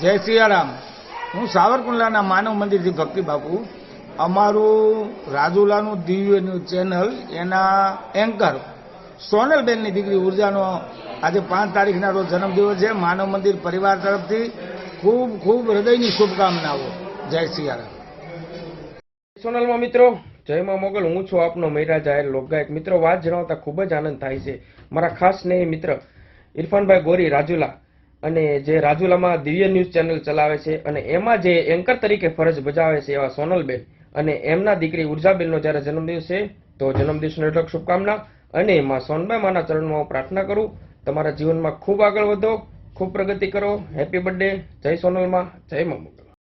જય સિયારામ. હું સાવરકુંડલાના માનવ મંદિરથી ભક્તિ બાપુ. અમારું રાજુલાનું દિવ્ય ન્યૂઝ ચેનલ એના એન્કર સોનલબેનની દીકરી ઉર્જાનો આજે 5 તારીખના રોજ જન્મદિવસ છે. માનવ મંદિર પરિવાર તરફથી ખૂબ ખૂબ હૃદયની શુભકામનાઓ. જય સિયારામ. સોનલમાં મિત્રો, જય માં મોગલ. હું છું આપનો મૈરા જાહેર લોકગાયક. મિત્રો, વાત જણાવતા ખૂબ જ આનંદ થાય છે. મારા ખાસ સ્નેહી મિત્ર ઇરફાનભાઈ ગોરી રાજુલા, અને જે રાજુલામાં દિવ્ય ન્યૂઝ ચેનલ ચલાવે છે અને એમાં જે એન્કર તરીકે ફરજ બજાવે છે એવા સોનલબેન અને એમના દીકરી ઉર્જાબેનનો જ્યારે જન્મદિવસ છે, તો જન્મદિવસની અઢળક શુભકામના. અને માં સોનબાઈ માના ચરણમાં હું પ્રાર્થના કરું, તમારા જીવનમાં ખૂબ આગળ વધો, ખૂબ પ્રગતિ કરો. Happy birthday. જય સોનલમાં, જય માં મોગલ.